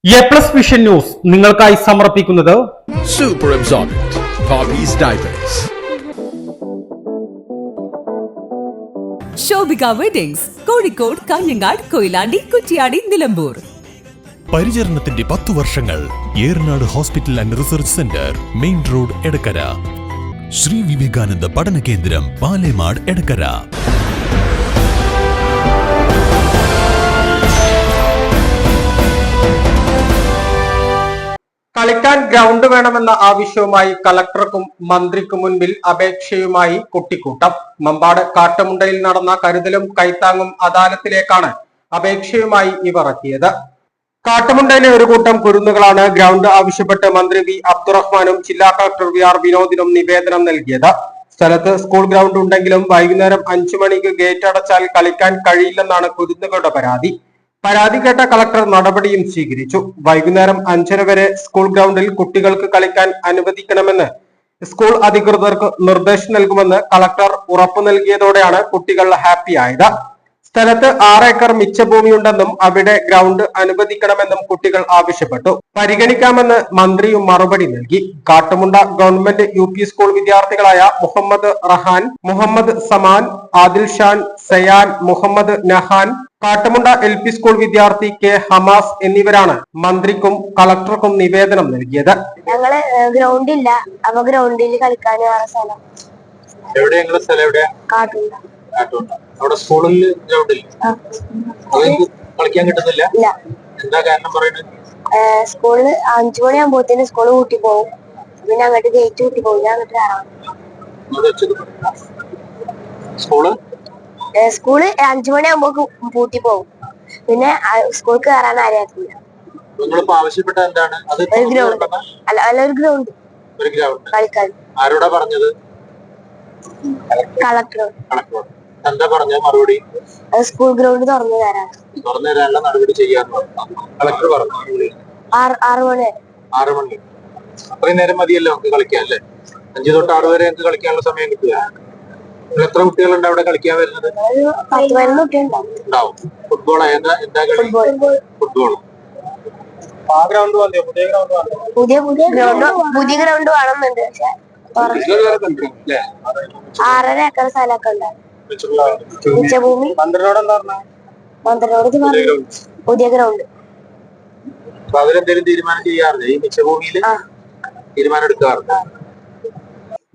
A+ vision news നിങ്ങൾക്കായി സമർപ്പിക്കുന്നത് Super Absorbent Poppy's Diapers. Shobhika weddings Kozhikode, Kanhangad, Koyilandy, Kuttiadi, Nilambur. പരിചരണത്തിന്റെ 10 വർഷങ്ങൾ. Eranad hospital and research centre, main road, Edakkara. Shri Vivekananda പഠന കേന്ദ്രം, പാലേമാട്, എടക്കര. കളിക്കാൻ ഗ്രൗണ്ട് വേണമെന്ന ആവശ്യവുമായി കളക്ടർക്കും മന്ത്രിക്കും മുൻപിൽ അപേക്ഷയുമായി കുട്ടിക്കൂട്ടം. മമ്പാട് കാട്ടുമുണ്ടയിൽ നടന്ന കരുതലും കൈത്താങ്ങും അദാലത്തിലേക്കാണ് അപേക്ഷയുമായി ഇവർ എത്തിയത്. കാട്ടുമുണ്ടയിലെ ഒരു കൂട്ടം കുരുന്നുകളാണ് ഗ്രൗണ്ട് ആവശ്യപ്പെട്ട് മന്ത്രി വി അബ്ദുറഹ്മാനും ജില്ലാ കളക്ടർ വി ആർ വിനോദിനും നിവേദനം നൽകിയത്. സ്ഥലത്ത് സ്കൂൾ ഗ്രൗണ്ട് ഉണ്ടെങ്കിലും വൈകുന്നേരം 5 മണിക്ക് ഗേറ്റ് അടച്ചാൽ കളിക്കാൻ കഴിയില്ലെന്നാണ് കുരുന്നുകളുടെ പരാതി. പരാതി കേട്ട കളക്ടർ നടപടിയും സ്വീകരിച്ചു. വൈകുന്നേരം 5:30 വരെ സ്കൂൾ ഗ്രൗണ്ടിൽ കുട്ടികൾക്ക് കളിക്കാൻ അനുവദിക്കണമെന്ന് സ്കൂൾ അധികൃതർക്ക് നിർദ്ദേശം നൽകുമെന്ന് കളക്ടർ ഉറപ്പു നൽകിയതോടെയാണ് കുട്ടികൾ ഹാപ്പിയായത്. സ്ഥലത്ത് 6 ഏക്കർ മിച്ചഭൂമിയുണ്ടെന്നും അവിടെ ഗ്രൗണ്ട് അനുവദിക്കണമെന്നും കുട്ടികൾ ആവശ്യപ്പെട്ടു. പരിഗണിക്കാമെന്ന് മന്ത്രിയും മറുപടി നൽകി. കാട്ടുമുണ്ട ഗവൺമെന്റ് UP സ്കൂൾ വിദ്യാർത്ഥികളായ മുഹമ്മദ് റഹാൻ, മുഹമ്മദ് സമാൻ, ആദിൽ ഷാൻ, സയാൻ, മുഹമ്മദ് നഹാൻ, കാട്ടുമുണ്ട LP സ്കൂൾ വിദ്യാർത്ഥി കെ ഹമാസ് എന്നിവരാണ് മന്ത്രിക്കും കളക്ടർക്കും നിവേദനം നൽകിയത്. ഞങ്ങള് ഗ്രൗണ്ട് ഇല്ല, അപ്പൊ ഗ്രൗണ്ടിൽ കളിക്കാൻ സ്ഥലം കാട്ടുമുണ്ട. അവിടെ സ്കൂളിൽ ഗ്രൗണ്ട് കളിക്കാൻ കിട്ടുന്നില്ല. എന്താ കാരണം പറയുന്നത്? സ്കൂളില് 5 മണിയാകുമ്പോഴത്തേന് സ്കൂള് കൂട്ടി പോകും. പിന്നെ അങ്ങോട്ട് ഗേറ്റ് കൂട്ടി പോകും. ഞാൻ അങ്ങോട്ട് കയറാം. സ്കൂള് 5 മണിയാകുമ്പോ പൂട്ടി പോകും. പിന്നെ സ്കൂൾക്ക് കയറാൻ ആരെയാക്കില്ല. ആവശ്യപ്പെട്ട എന്താണ്? ഒരു ഗ്രൗണ്ട് ഒരു ഗ്രൗണ്ട് കളിക്കാൻ. ആരോടാ പറഞ്ഞത്? കളക്ടറോട്. എന്താ പറഞ്ഞ മറുപടി? സ്കൂൾ ഗ്രൗണ്ട് തുറന്നു തരാനുള്ള നടപടി ചെയ്യാന്ന് കളക്ടർ പറഞ്ഞു. 6 മണി. 6 മണി അത്രയും നേരം മതിയല്ലോ നമുക്ക് കളിക്കാൻ അല്ലേ? 5 തൊട്ട് 6 വരെ നമുക്ക് കളിക്കാനുള്ള സമയം കിട്ടുക. എത്ര കുട്ടികളുണ്ട് അവിടെ കളിക്കാൻ വരുന്നത്? 10-15 കുട്ടികളുണ്ടാവും. ഫുട്ബോളാ? എന്താ കളി? ഫുട്ബോൾ. പുതിയ ഗ്രൗണ്ട് വേണമെന്നുണ്ട്. പക്ഷെ 6.5 ഏക്കർ സ്ഥലമൊക്കെ ഉണ്ടാവും. മിച്ചഭൂമി. മന്ത്രിനോട് പുതിയ ഗ്രൗണ്ട്. അവരെന്തെങ്കിലും തീരുമാനം ചെയ്യാറില്ല? ഈ മിച്ചഭൂമിയിൽ തീരുമാനം എടുക്കാറുണ്ട്.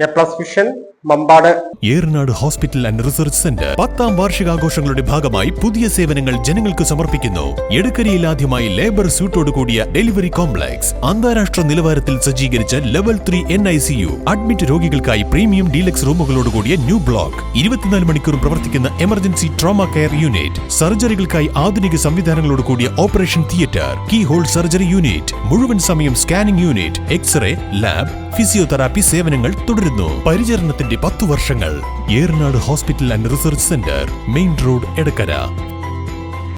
എ+ vision Mambad. Eranad hospital and research centre 10ാം വാർഷികാഘോഷങ്ങളുടെ ഭാഗമായി പുതിയ സേവനങ്ങൾ ജനങ്ങൾക്ക് സമർപ്പിക്കുന്നു. എടക്കരയിൽ ആദ്യമായി ലേബർ സ്യൂട്ടോട് കൂടിയ ഡെലിവറി കോംപ്ലക്സ്, അന്താരാഷ്ട്ര നിലവാരത്തിൽ സജ്ജീകരിച്ച ലെവൽ 3 NICU, അഡ്മിറ്റ് രോഗികൾക്കായി പ്രീമിയം ഡീലക്സ് റൂമുകളോട് കൂടിയ ന്യൂ ബ്ലോക്ക്, 24 മണിക്കൂറും പ്രവർത്തിക്കുന്ന എമർജൻസി ട്രോമ കെയർ യൂണിറ്റ്, സർജറികൾക്കായി ആധുനിക സംവിധാനങ്ങളോട് കൂടിയ operation theatre, keyhole surgery unit, മുഴുവൻ സമയം scanning unit, X-ray, lab, physiotherapy സേവനങ്ങൾ തുടരുന്നു. പരിചരണത്തിന്റെ 10 വർഷങ്ങൾ. Eranad hospital and research centre, main road, Edakkara.